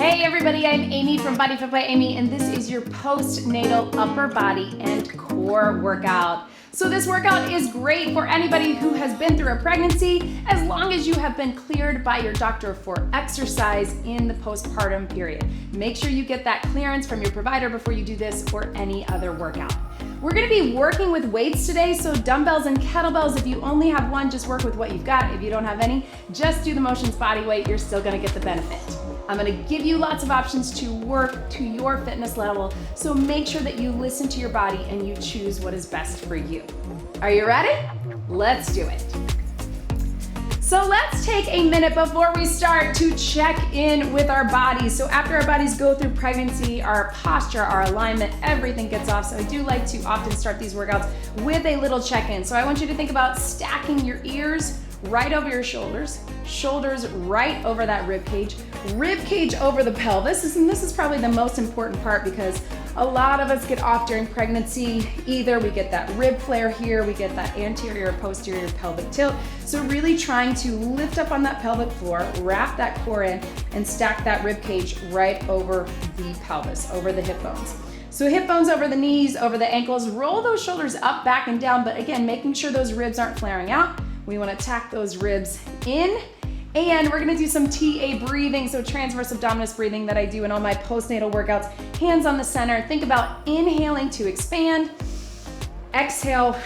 Hey everybody, I'm Amy from BodyFit by Amy, and this is your postnatal upper body and core workout. So this workout is great for anybody who has been through a pregnancy, as long as you have been cleared by your doctor for exercise in the postpartum period. Make sure you get that clearance from your provider before you do this or any other workout. We're gonna be working with weights today, so dumbbells and kettlebells. If you only have one, just work with what you've got. If you don't have any, just do the motions body weight. You're still gonna get the benefit. I'm gonna give you lots of options to work to your fitness level, so make sure that you listen to your body and you choose what is best for you. Are you ready? Let's do it. So let's take a minute before we start to check in with our bodies. So after our bodies go through pregnancy, our posture, our alignment, everything gets off. So I do like to often start these workouts with a little check-in. So I want you to think about stacking your ears right over your shoulders, shoulders right over that rib cage over the pelvis. This is probably the most important part, because a lot of us get off during pregnancy. Either we get that rib flare here, we get that anterior, posterior pelvic tilt. So really trying to lift up on that pelvic floor, wrap that core in, and stack that rib cage right over the pelvis, over the hip bones. So hip bones over the knees, over the ankles, roll those shoulders up, back, and down, but again, making sure those ribs aren't flaring out. We want to tack those ribs in, and we're going to do some TA breathing, so transverse abdominis breathing that I do in all my postnatal workouts. Hands on the center. Think about inhaling to expand. Exhale,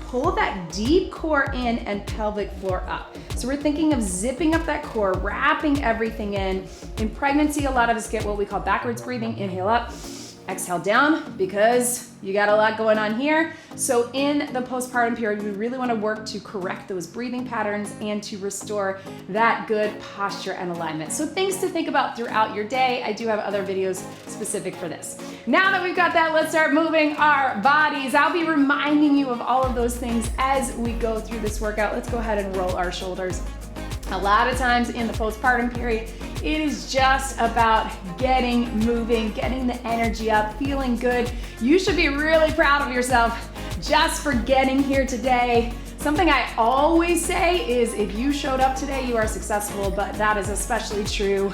pull that deep core in and pelvic floor up. So we're thinking of zipping up that core, wrapping everything in. In pregnancy, a lot of us get what we call backwards breathing. Inhale up, exhale down, because you got a lot going on here. So in the postpartum period, we really want to work to correct those breathing patterns and to restore that good posture and alignment. So things to think about throughout your day. I do have other videos specific for this. Now that we've got that, let's start moving our bodies. I'll be reminding you of all of those things as we go through this workout. Let's go ahead and roll our shoulders. A lot of times in the postpartum period, it is just about getting moving, getting the energy up, feeling good. You should be really proud of yourself just for getting here today. Something I always say is, if you showed up today, you are successful, but that is especially true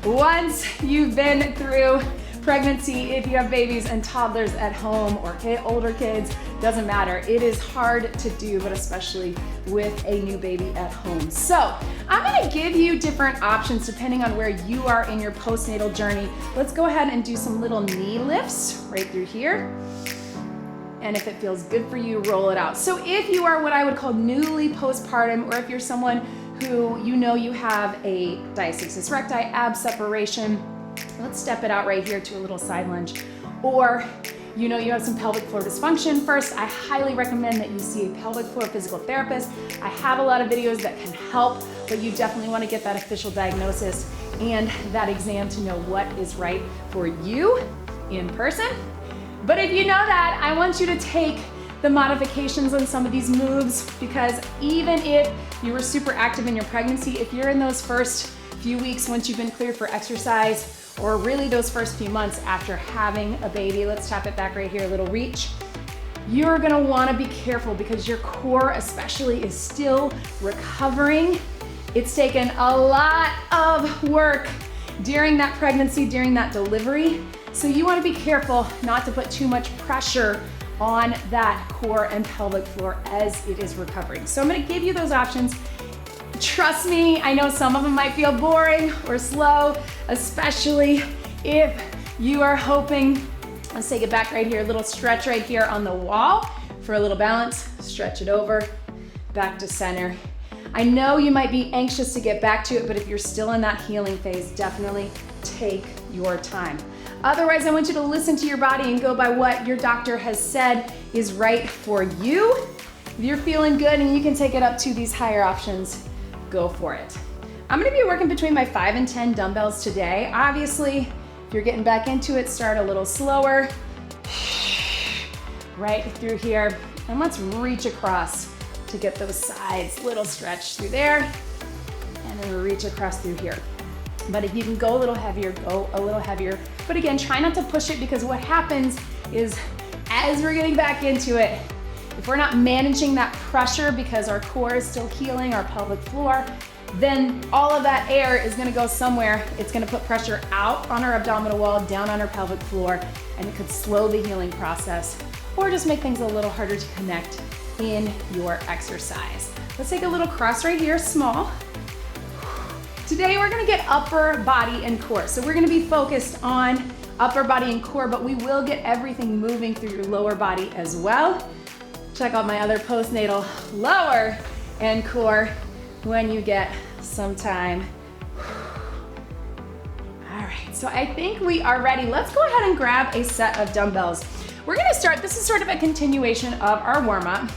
once you've been through pregnancy. If you have babies and toddlers at home or older kids, doesn't matter. It is hard to do, but especially with a new baby at home. So I'm gonna give you different options depending on where you are in your postnatal journey. Let's go ahead and do some little knee lifts right through here. And if it feels good for you, roll it out. So if you are what I would call newly postpartum, or if you're someone who you have a diastasis recti, ab separation, let's step it out right here to a little side lunge. Or you have some pelvic floor dysfunction. First, I highly recommend that you see a pelvic floor physical therapist. I have a lot of videos that can help, but you definitely want to get that official diagnosis and that exam to know what is right for you in person. But if you know that, I want you to take the modifications on some of these moves, because even if you were super active in your pregnancy, if you're in those first few weeks once you've been cleared for exercise, or really those first few months after having a baby, let's tap it back right here, a little reach. You're gonna wanna be careful, because your core especially is still recovering. It's taken a lot of work during that pregnancy, during that delivery. So you wanna be careful not to put too much pressure on that core and pelvic floor as it is recovering. So I'm gonna give you those options. Trust me, I know some of them might feel boring or slow, especially if you are hoping. Let's take it back right here, a little stretch right here on the wall for a little balance. Stretch it over, back to center. I know you might be anxious to get back to it, but if you're still in that healing phase, definitely take your time. Otherwise, I want you to listen to your body and go by what your doctor has said is right for you. If you're feeling good and you can take it up to these higher options, go for it. I'm gonna be working between my 5 and 10 dumbbells today. Obviously, if you're getting back into it, start a little slower. Right through here. And let's reach across to get those sides. Little stretch through there. And then reach across through here. But if you can go a little heavier, go a little heavier. But again, try not to push it, because what happens is, as we're getting back into it, if we're not managing that pressure because our core is still healing, our pelvic floor, then all of that air is gonna go somewhere. It's gonna put pressure out on our abdominal wall, down on our pelvic floor, and it could slow the healing process or just make things a little harder to connect in your exercise. Let's take a little cross right here, small. Today we're gonna get upper body and core. So we're gonna be focused on upper body and core, but we will get everything moving through your lower body as well. Check out my other postnatal lower and core when you get some time. All right, so I think we are ready. Let's go ahead and grab a set of dumbbells. We're gonna start, this is sort of a continuation of our warm-up,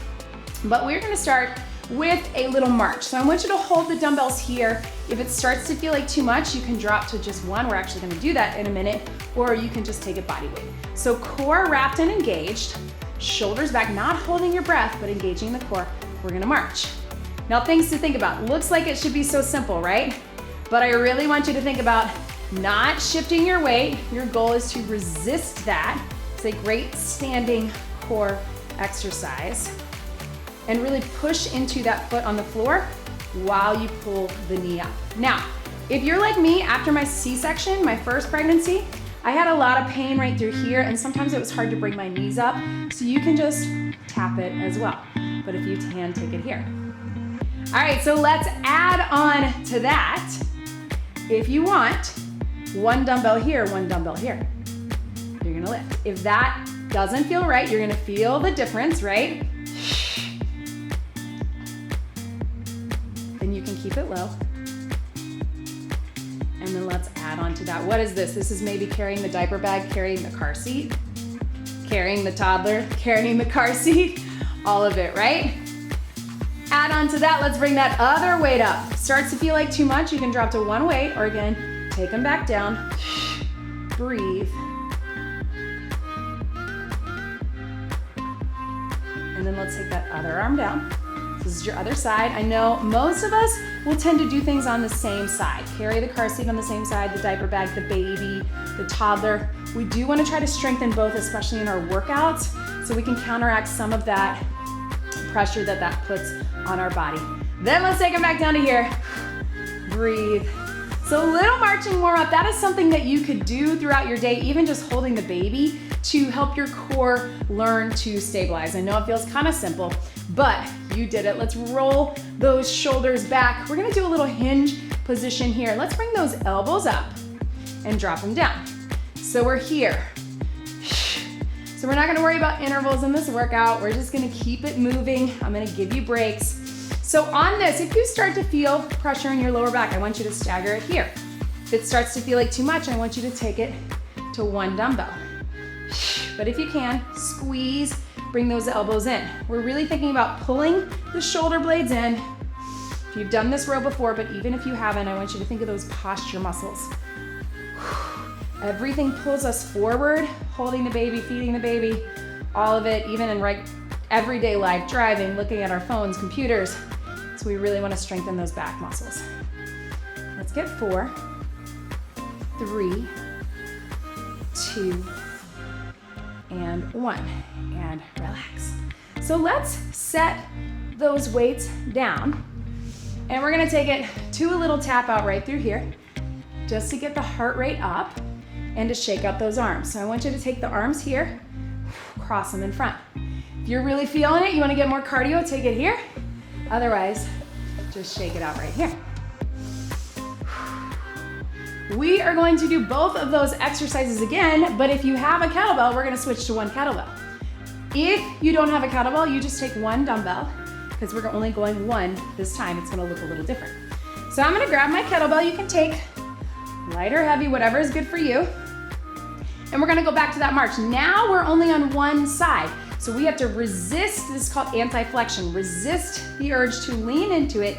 but we're gonna start with a little march. So I want you to hold the dumbbells here. If it starts to feel like too much, you can drop to just one. We're actually gonna do that in a minute, or you can just take it body weight. So core wrapped and engaged, shoulders back, not holding your breath, but engaging the core. We're gonna march. Now, things to think about. Looks like it should be so simple, right? But I really want you to think about not shifting your weight. Your goal is to resist that. It's a great standing core exercise. And really push into that foot on the floor while you pull the knee up. Now, if you're like me, after my C-section, my first pregnancy, I had a lot of pain right through here, and sometimes it was hard to bring my knees up, so you can just tap it as well. But if you can, take it here. All right, so let's add on to that. If you want, one dumbbell here, one dumbbell here. You're gonna lift. If that doesn't feel right, you're gonna feel the difference, right? Then you can keep it low. And then let's add on to that. What is this? This is maybe carrying the diaper bag, carrying the car seat, carrying the toddler, carrying the car seat, all of it, right? Add on to that, let's bring that other weight up. Starts to feel like too much, you can drop to one weight, or again, take them back down. Breathe. And then let's take that other arm down. This is your other side. I know most of us will tend to do things on the same side. Carry the car seat on the same side, the diaper bag, the baby, the toddler. We do want to try to strengthen both, especially in our workouts, so we can counteract some of that pressure that puts on our body. Then let's take them back down to here. Breathe. So little marching warm up, that is something that you could do throughout your day, even just holding the baby, to help your core learn to stabilize. I know it feels kind of simple, but you did it. Let's roll those shoulders back. We're gonna do a little hinge position here. Let's bring those elbows up and drop them down. So we're here. So we're not gonna worry about intervals in this workout. We're just gonna keep it moving. I'm gonna give you breaks. So on this, if you start to feel pressure in your lower back, I want you to stagger it here. If it starts to feel like too much, I want you to take it to one dumbbell. But if you can, squeeze, bring those elbows in. We're really thinking about pulling the shoulder blades in. If you've done this row before, but even if you haven't, I want you to think of those posture muscles. Everything pulls us forward, holding the baby, feeding the baby, all of it, even in everyday life, driving, looking at our phones, computers. So we really want to strengthen those back muscles. Let's get 4, 3, 2, and 1, and relax. So let's set those weights down, and we're gonna take it to a little tap out right through here, just to get the heart rate up and to shake out those arms. So I want you to take the arms here, cross them in front. If you're really feeling it, you wanna get more cardio, take it here. Otherwise, just shake it out right here. We are going to do both of those exercises again, but if you have a kettlebell, we're gonna switch to one kettlebell. If you don't have a kettlebell, you just take one dumbbell, because we're only going one this time. It's gonna look a little different. So I'm gonna grab my kettlebell. You can take light or heavy, whatever is good for you. And we're gonna go back to that march. Now we're only on one side. So we have to resist, this is called anti-flexion. Resist the urge to lean into it.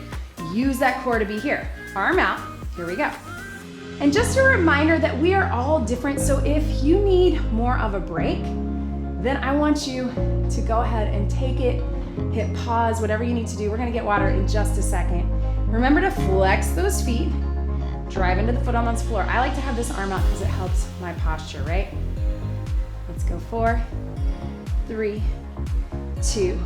Use that core to be here. Arm out, here we go. And just a reminder that we are all different, so if you need more of a break, then I want you to go ahead and take it, hit pause, whatever you need to do. We're gonna get water in just a second. Remember to flex those feet, drive into the foot on the floor. I like to have this arm out because it helps my posture, right? Let's go 4, 3, 2,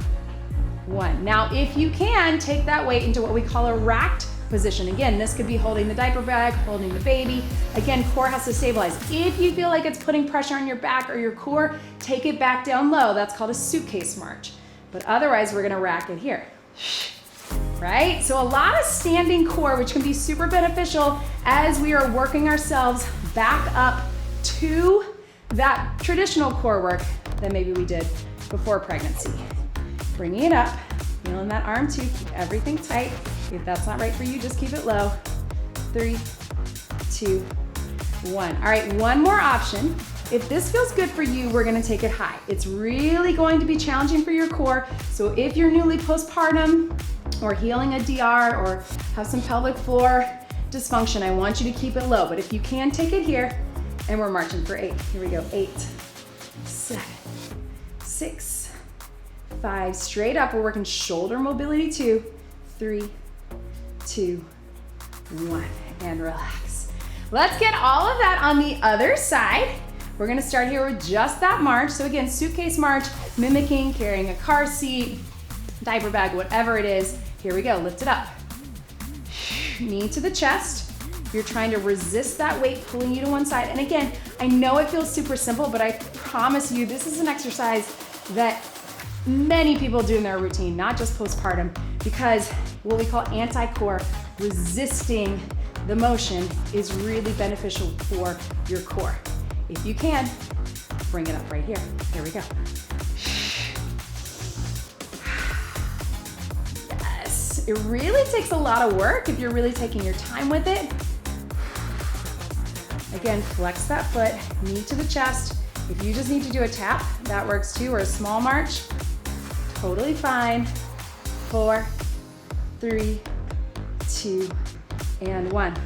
1. Now, if you can, take that weight into what we call a racked position. Again, this could be holding the diaper bag, holding the baby. Again, core has to stabilize. If you feel like it's putting pressure on your back or your core, take it back down low. That's called a suitcase march. But otherwise, we're gonna rack it here, right? So a lot of standing core, which can be super beneficial as we are working ourselves back up to that traditional core work that maybe we did before pregnancy. Bringing it up, feeling that arm too, keep everything tight. If that's not right for you, just keep it low. 3, 2, 1. All right, one more option. If this feels good for you, we're gonna take it high. It's really going to be challenging for your core. So if you're newly postpartum or healing a DR or have some pelvic floor dysfunction, I want you to keep it low. But if you can, take it here, and we're marching for 8. Here we go, 8, 7, 6, 5. Straight up, we're working shoulder mobility 2, 3, 2, 1, and relax. Let's get all of that on the other side. We're gonna start here with just that march. So again, suitcase march, mimicking carrying a car seat, diaper bag, whatever it is. Here we go, lift it up. Knee to the chest. You're trying to resist that weight pulling you to one side. And again, I know it feels super simple, but I promise you, this is an exercise that many people do in their routine, not just postpartum, because what we call anti-core, resisting the motion, is really beneficial for your core. If you can, bring it up right here. Here we go. Yes, it really takes a lot of work if you're really taking your time with it. Again, flex that foot, knee to the chest. If you just need to do a tap, that works too, or a small march, totally fine. 4, 3, 2, and 1.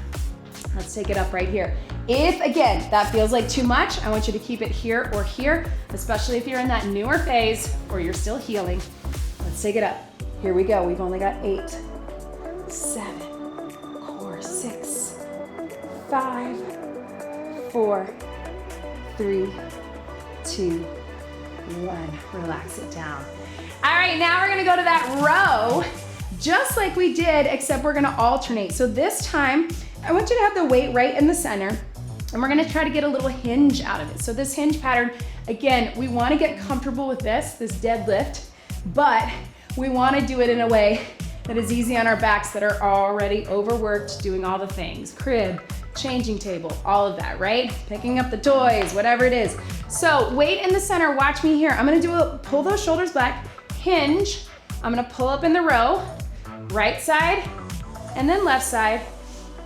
Let's take it up right here. If, again, that feels like too much, I want you to keep it here or here, especially if you're in that newer phase or you're still healing. Let's take it up. Here we go. We've only got 8, 7, core 6, 5, 4, 3, 2, 1. Relax it down. All right, now we're gonna go to that row, just like we did, except we're gonna alternate. So this time, I want you to have the weight right in the center, and we're gonna try to get a little hinge out of it. So this hinge pattern, again, we wanna get comfortable with this deadlift, but we wanna do it in a way that is easy on our backs that are already overworked, doing all the things, crib, changing table, all of that, right? Picking up the toys, whatever it is. So weight in the center, watch me here. I'm gonna pull those shoulders back, hinge. I'm gonna pull up in the row, right side, and then left side,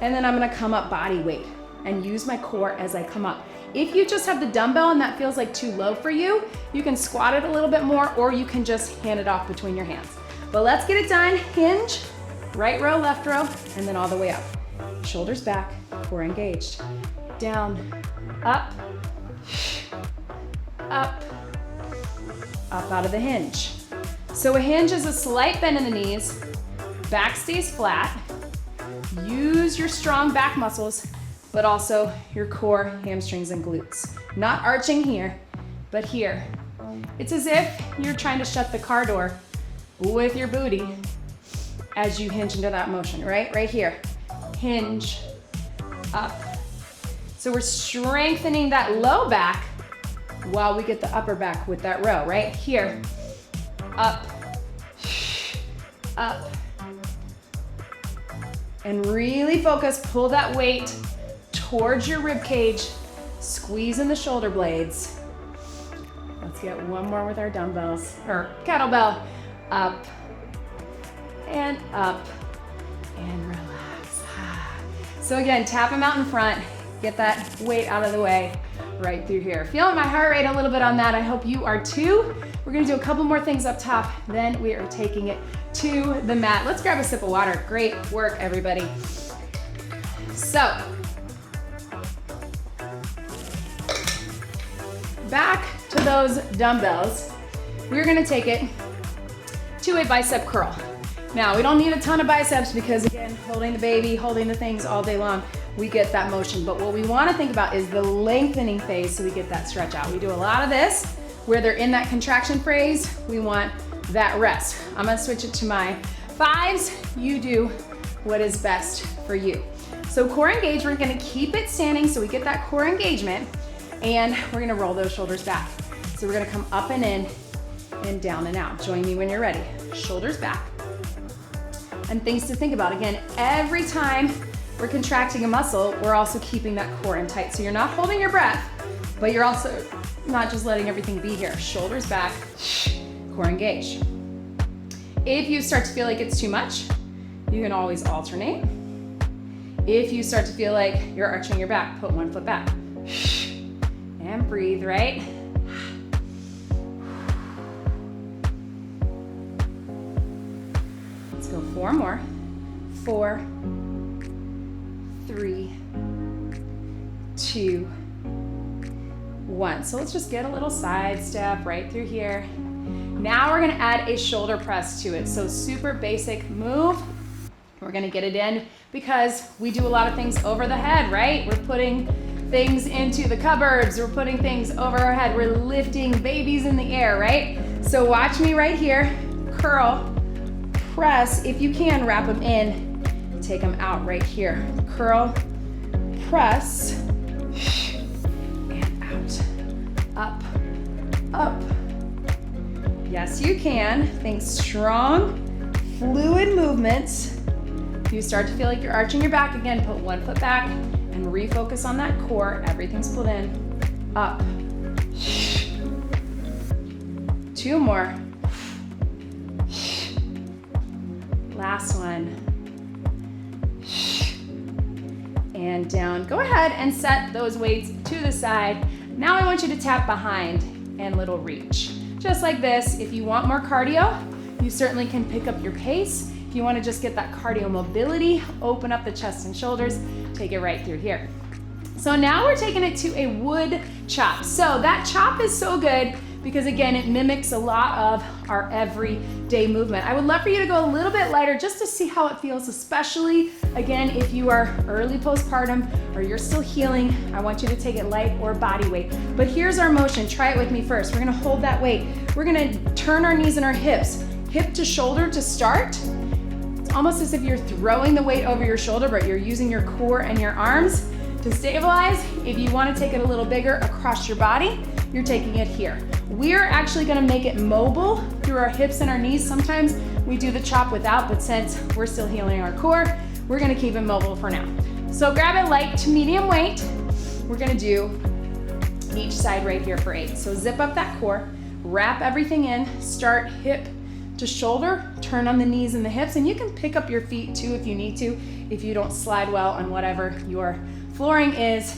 and then I'm gonna come up body weight and use my core as I come up. If you just have the dumbbell and that feels like too low for you, you can squat it a little bit more, or you can just hand it off between your hands. But let's get it done. Hinge, right row, left row, and then all the way up. Shoulders back, core engaged. Down, up, up, up out of the hinge. So a hinge is a slight bend in the knees, back stays flat. Use your strong back muscles, but also your core, hamstrings, and glutes. Not arching here, but here. It's as if you're trying to shut the car door with your booty as you hinge into that motion, right? Right here. Hinge, up. So we're strengthening that low back while we get the upper back with that row, right? Here, up, up. And really focus, pull that weight towards your rib cage, squeeze in the shoulder blades. Let's get one more with our dumbbells, or kettlebell. Up, and relax. So again, tap them out in front, get that weight out of the way, right through here. Feeling my heart rate a little bit on that. I hope you are too. We're gonna do a couple more things up top, then we are taking it to the mat. Let's grab a sip of water. Great work, everybody. So, back to those dumbbells. We're gonna take it to a bicep curl. Now, we don't need a ton of biceps because, again, holding the baby, holding the things all day long, we get that motion. But what we wanna think about is the lengthening phase so we get that stretch out. We do a lot of this where they're in that contraction phase. We want that rest. I'm gonna switch it to my 5s. You do what is best for you. So core engage, we're gonna keep it standing so we get that core engagement, and we're gonna roll those shoulders back. So we're gonna come up and in and down and out. Join me when you're ready. Shoulders back. And things to think about. Again, every time we're contracting a muscle, we're also keeping that core in tight. So you're not holding your breath, but you're also not just letting everything be here. Shoulders back, core engage. If you start to feel like it's too much, you can always alternate. If you start to feel like you're arching your back, put one foot back. And breathe, right? Let's go 4 more. 4, 3, 2, 1. So let's just get a little side step right through here. Now we're gonna add a shoulder press to it. So super basic move. We're gonna get it in because we do a lot of things over the head, right? We're putting things into the cupboards. We're putting things over our head. We're lifting babies in the air, right? So watch me right here. Curl, press. If you can, wrap them in. Take them out right here. Curl, press, and out. Up, up. Yes, you can. Think strong, fluid movements. If you start to feel like you're arching your back again, put one foot back and refocus on that core. Everything's pulled in. Up. 2 more. Last one. And down. Go ahead and set those weights to the side. Now I want you to tap behind and little reach. Just like this. If you want more cardio, you certainly can pick up your pace. If you want to just get that cardio mobility, open up the chest and shoulders, take it right through here. So now we're taking it to a wood chop. So that chop is so good because again, it mimics a lot of our everyday movement. I would love for you to go a little bit lighter just to see how it feels, especially again, if you are early postpartum or you're still healing, I want you to take it light or body weight. But here's our motion. Try it with me first. We're gonna hold that weight. We're gonna turn our knees and our hips, hip to shoulder to start. It's almost as if you're throwing the weight over your shoulder, but you're using your core and your arms to stabilize. If you want to take it a little bigger across your body, you're taking it here. We're actually going to make it mobile through our hips and our knees. Sometimes we do the chop without, but since we're still healing our core, we're going to keep it mobile for now. So grab it light to medium weight. We're going to do each side right here for 8. So zip up that core, wrap everything in, start hip to shoulder, turn on the knees and the hips, and you can pick up your feet too if you need to, if you don't slide well on whatever your flooring is,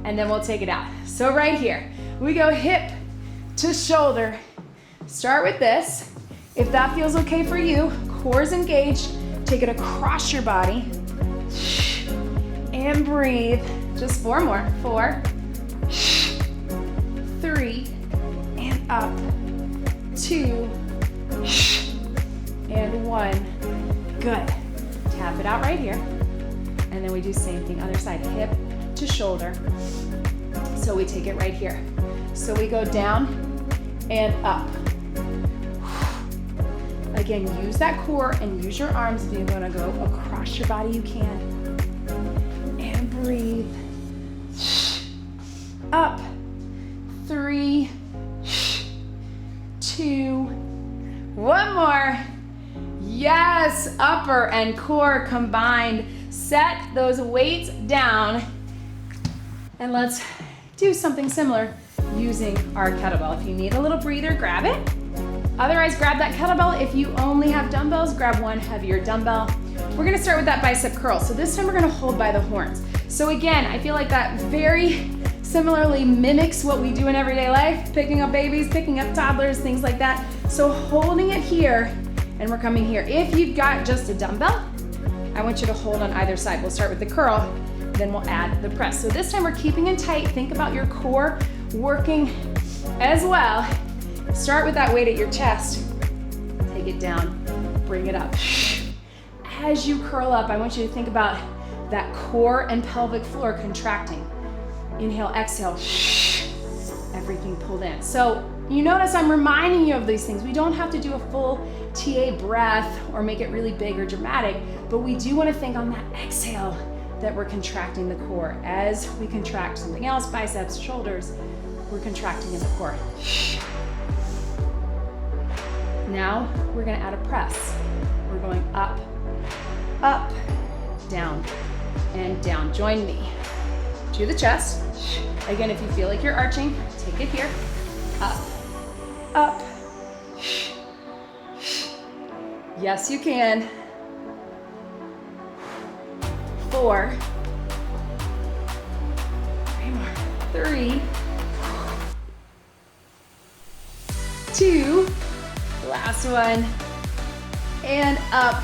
and then we'll take it out. So right here, we go hip to shoulder. Start with this. If that feels okay for you, core's engaged, take it across your body, and breathe. Just 4 more. 4, 3, and up, 2, and 1. Good. Tap it out right here. And then we do same thing, other side, hip to shoulder. So we take it right here. So we go down and up. Again, use that core and use your arms. If you're gonna go across your body, you can. And breathe. Up. 3, 2, 1 more. Yes, upper and core combined. Set those weights down. And let's do something similar using our kettlebell. If you need a little breather, grab it. Otherwise, grab that kettlebell. If you only have dumbbells, grab one heavier dumbbell. We're gonna start with that bicep curl. So this time we're gonna hold by the horns. So again, I feel like that very similarly mimics what we do in everyday life, picking up babies, picking up toddlers, things like that. So holding it here, and we're coming here. If you've got just a dumbbell, I want you to hold on either side. We'll start with the curl, then we'll add the press. So this time we're keeping it tight. Think about your core working as well. Start with that weight at your chest. Take it down, bring it up. As you curl up, I want you to think about that core and pelvic floor contracting. Inhale, exhale. everything pulled in. So you notice I'm reminding you of these things. We don't have to do a full TA breath or make it really big or dramatic, but we do want to think on that exhale that we're contracting the core. As we contract something else, biceps, shoulders, we're contracting in the core. Now we're gonna add a press. We're going up, up, down, and down. Join me to the chest. Again, if you feel like you're arching, take it here. Up, up. Yes, you can. 4. 3 more. 3. 2. Last one. And up.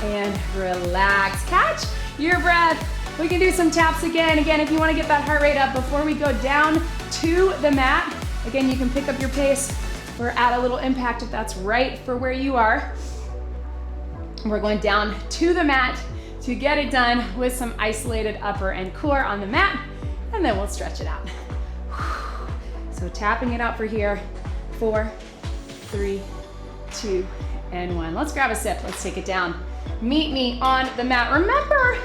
And relax. Catch your breath. We can do some taps again. Again, if you want to get that heart rate up before we go down to the mat. Again, you can pick up your pace or add a little impact if that's right for where you are. We're going down to the mat to get it done with some isolated upper and core on the mat, and then we'll stretch it out. So tapping it out for here. 4, 3, 2, and 1. Let's grab a sip. Let's take it down. Meet me on the mat. Remember,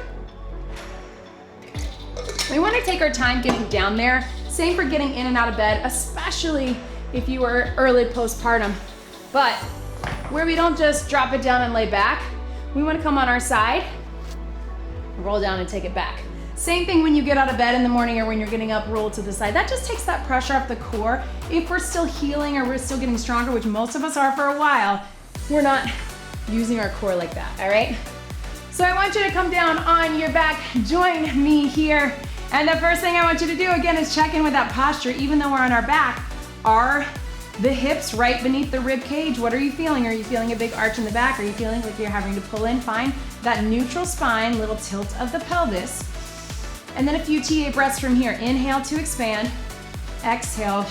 we want to take our time getting down there. Same for getting in and out of bed, especially if you were early postpartum. But where we don't just drop it down and lay back, we want to come on our side, roll down and take it back. Same thing when you get out of bed in the morning or when you're getting up, roll to the side. That just takes that pressure off the core. If we're still healing or we're still getting stronger, which most of us are for a while, we're not using our core like that, all right? So I want you to come down on your back, join me here. And the first thing I want you to do again is check in with that posture. Even though we're on our back, are the hips right beneath the rib cage? What are you feeling? Are you feeling a big arch in the back? Are you feeling like you're having to pull in? Find that neutral spine, little tilt of the pelvis. And then a few TA breaths from here. Inhale to expand. Exhale,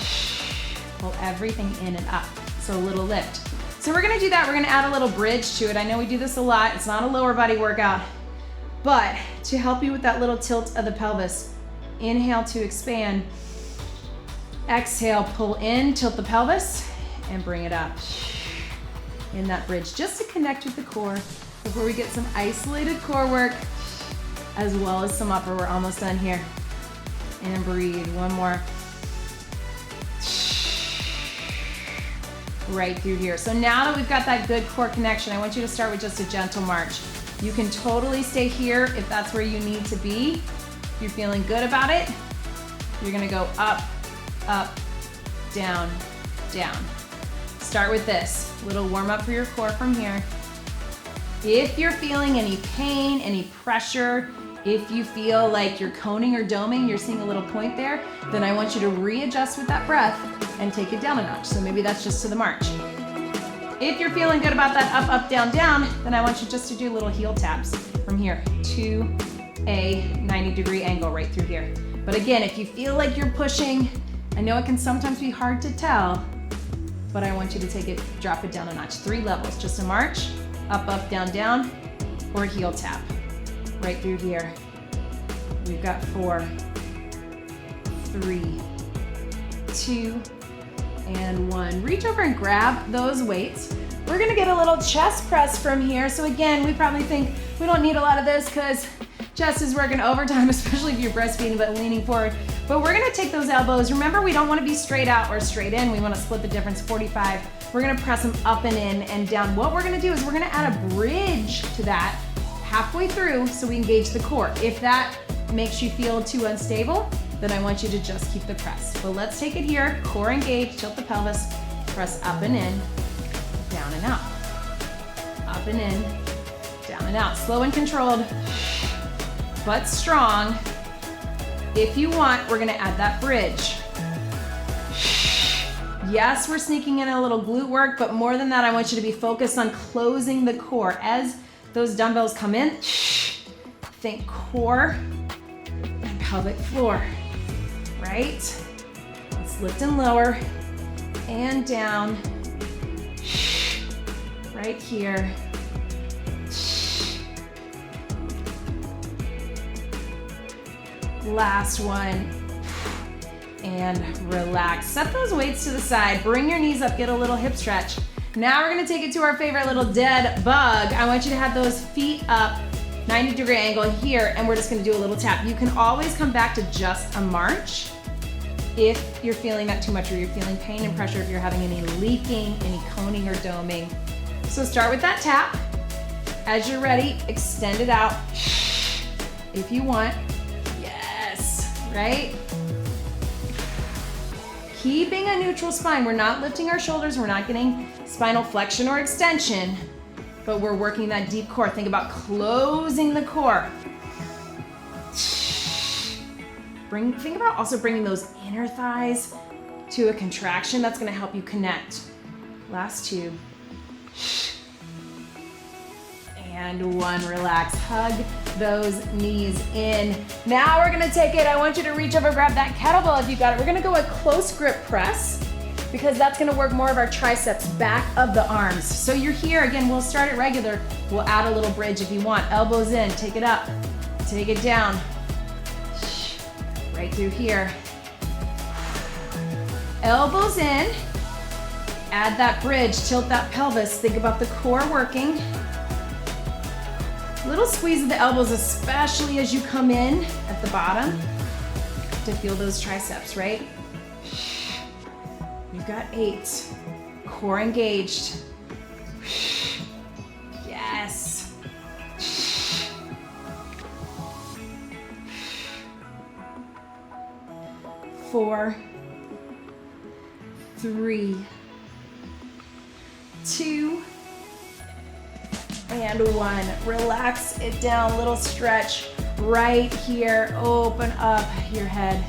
pull everything in and up. So a little lift. So we're gonna do that. We're gonna add a little bridge to it. I know we do this a lot. It's not a lower body workout, but to help you with that little tilt of the pelvis, inhale to expand. Exhale, pull in, tilt the pelvis, and bring it up. In that bridge, just to connect with the core before we get some isolated core work, as well as some upper. We're almost done here. And breathe, one more. Right through here. So now that we've got that good core connection, I want you to start with just a gentle march. You can totally stay here if that's where you need to be. If you're feeling good about it, you're gonna go up, up, down, down. Start with this. Little warm up for your core from here. If you're feeling any pain, any pressure, if you feel like you're coning or doming, you're seeing a little point there, then I want you to readjust with that breath and take it down a notch. So maybe that's just to the march. If you're feeling good about that up, up, down, down, then I want you just to do little heel taps from here to a 90-degree angle right through here. But again, if you feel like you're pushing, I know it can sometimes be hard to tell, but I want you to take it, drop it down a notch. 3 levels, just a march, up, up, down, down, or a heel tap right through here. We've got 4, 3, 2, and 1. Reach over and grab those weights. We're gonna get a little chest press from here. So again, we probably think we don't need a lot of this because chest is working overtime, especially if you're breastfeeding but leaning forward. But we're gonna take those elbows. Remember, we don't wanna be straight out or straight in. We wanna split the difference, 45. We're gonna press them up and in and down. What we're gonna do is we're gonna add a bridge to that halfway through so we engage the core. If that makes you feel too unstable, then I want you to just keep the press. But let's take it here, core engaged, tilt the pelvis, press up and in, down and out. Up and in, down and out. Slow and controlled, but strong. If you want, we're gonna add that bridge. Yes, we're sneaking in a little glute work, but more than that, I want you to be focused on closing the core. As those dumbbells come in, think core and pelvic floor, right? Let's lift and lower and down, right here. Last one. and relax. Set those weights to the side. Bring your knees up, get a little hip stretch. Now we're gonna take it to our favorite little dead bug. I want you to have those feet up, 90-degree angle here, and we're just gonna do a little tap. You can always come back to just a march if you're feeling that too much, or you're feeling pain and pressure, if you're having any leaking, any coning or doming. So start with that tap. As you're ready, extend it out if you want. Yes, right? Keeping a neutral spine. We're not lifting our shoulders. We're not getting spinal flexion or extension, but we're working that deep core. Think about closing the core. Think about also bringing those inner thighs to a contraction. That's gonna help you connect. Last two. And one, relax. Hug those knees in. Now we're gonna take it. I want you to reach over, grab that kettlebell if you got it. We're gonna go a close grip press because that's gonna work more of our triceps, back of the arms. So you're here, again, we'll start it regular. We'll add a little bridge if you want. Elbows in, take it up, take it down. Right through here. Elbows in, add that bridge, tilt that pelvis. Think about the core working. Little squeeze of the elbows, especially as you come in at the bottom to feel those triceps, right? You've got 8. Core engaged. Yes. 4, 3, 2, and 1. Relax it down, little stretch right here. Open up your head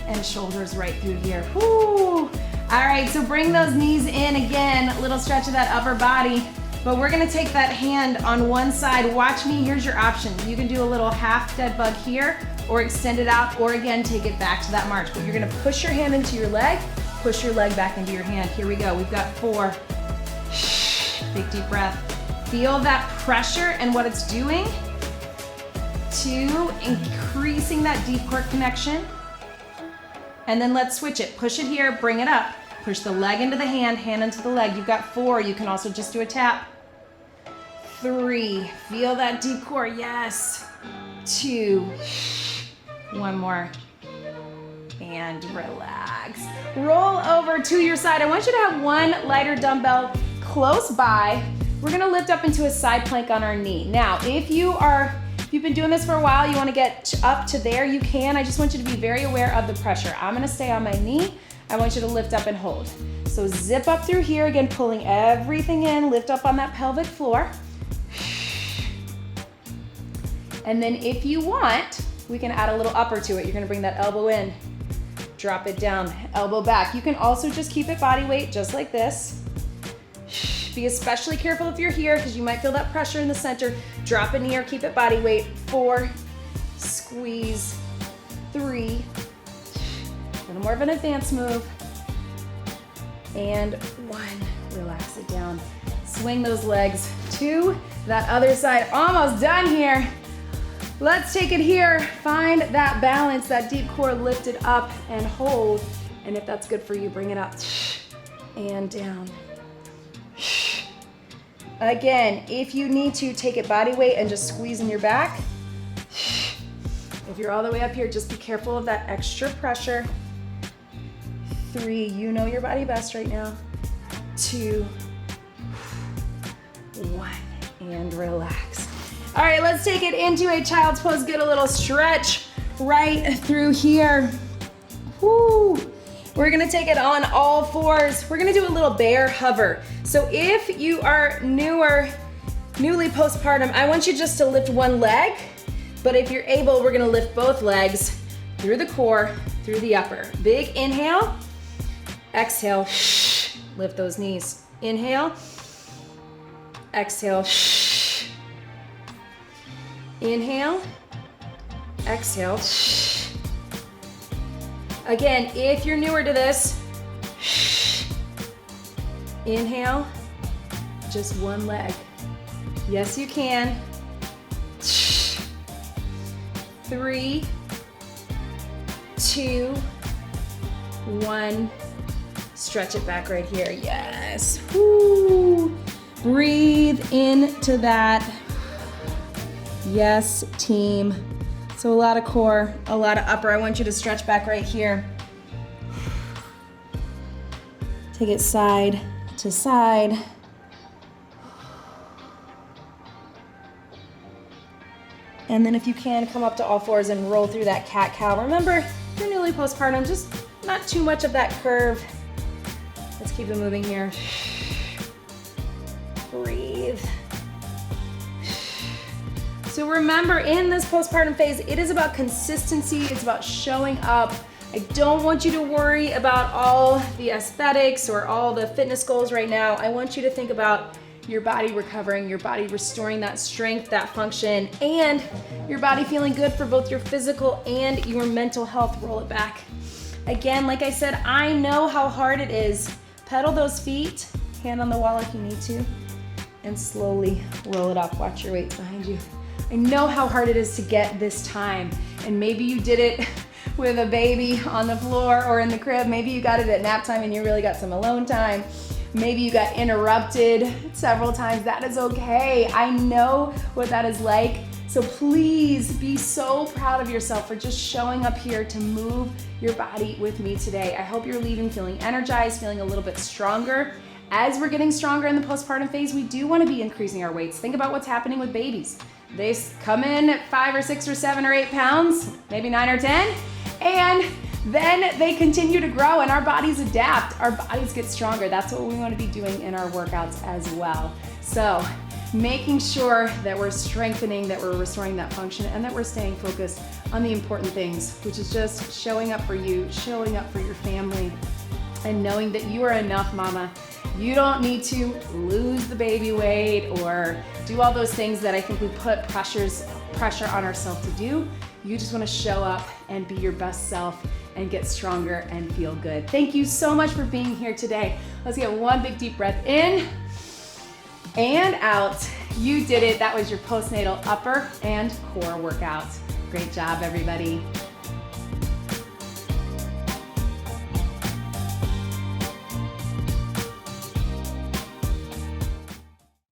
and shoulders right through here. Whoo! All right, so bring those knees in again, little stretch of that upper body, but we're gonna take that hand on one side. Watch me, here's your option. You can do a little half dead bug here, or extend it out, or again, take it back to that march. But you're gonna push your hand into your leg, push your leg back into your hand. Here we go, we've got 4. Big deep breath. Feel that pressure and what it's doing to increasing that deep core connection. And then let's switch it. Push it here, bring it up. Push the leg into the hand, hand into the leg. You've got 4. You can also just do a tap. 3. Feel that deep core. Yes. 2. 1 more. And relax. Roll over to your side. I want you to have one lighter dumbbell close by. We're gonna lift up into a side plank on our knee. Now, if you've been doing this for a while, you wanna get up to there, you can. I just want you to be very aware of the pressure. I'm gonna stay on my knee. I want you to lift up and hold. So zip up through here, again, pulling everything in, lift up on that pelvic floor. And then if you want, we can add a little upper to it. You're gonna bring that elbow in, drop it down, elbow back. You can also just keep it body weight, just like this. Be especially careful if you're here because you might feel that pressure in the center. Drop it in here, keep it body weight. 4, squeeze. 3, a little more of an advanced move. And 1, relax it down. Swing those legs to that other side. Almost done here. Let's take it here. Find that balance, that deep core lifted up and hold. And if that's good for you, bring it up and down. Again, if you need to, take it body weight and just squeeze in your back. If you're all the way up here, just be careful of that extra pressure. 3, you know your body best right now. 2, 1, and relax. All right, let's take it into a child's pose. Get a little stretch right through here. Woo. We're gonna take it on all 4s. We're gonna do a little bear hover. So if you are newly postpartum, I want you just to lift one leg, but if you're able, we're gonna lift both legs through the core, through the upper. Big inhale, exhale, lift those knees. Inhale, exhale, inhale, exhale. Again, if you're newer to this, inhale, just one leg. Yes, you can. 3, 2, 1. Stretch it back right here. Yes. Woo. Breathe into that. Yes, team. So a lot of core, a lot of upper. I want you to stretch back right here. Take it side to side. And then if you can, come up to all fours and roll through that cat-cow. Remember, if you're newly postpartum, just not too much of that curve. Let's keep it moving here. Breathe. So remember, in this postpartum phase, it is about consistency. It's about showing up. I don't want you to worry about all the aesthetics or all the fitness goals right now. I want you to think about your body recovering, your body restoring that strength, that function, and your body feeling good for both your physical and your mental health. Roll it back. Again, like I said, I know how hard it is. Pedal those feet, hand on the wall if you need to, and slowly roll it up. Watch your weight behind you. I know how hard it is to get this time, and maybe you did it with a baby on the floor or in the crib. Maybe you got it at nap time and you really got some alone time. Maybe you got interrupted several times. That is okay. I know what that is like. So please be so proud of yourself for just showing up here to move your body with me today. I hope you're leaving feeling energized, feeling a little bit stronger. As we're getting stronger in the postpartum phase, we do want to be increasing our weights. Think about what's happening with babies. They come in at 5 or 6 or 7 or 8 pounds, maybe 9 or 10, and then they continue to grow and our bodies adapt. Our bodies get stronger. That's what we want to be doing in our workouts as well. So making sure that we're strengthening, that we're restoring that function, and that we're staying focused on the important things, which is just showing up for you, showing up for your family, and knowing that you are enough, mama. You don't need to lose the baby weight or do all those things that I think we put pressure on ourselves to do. You just want to show up and be your best self and get stronger and feel good. Thank you so much for being here today. Let's get one big deep breath in and out. You did it. That was your postnatal upper and core workout. Great job, everybody.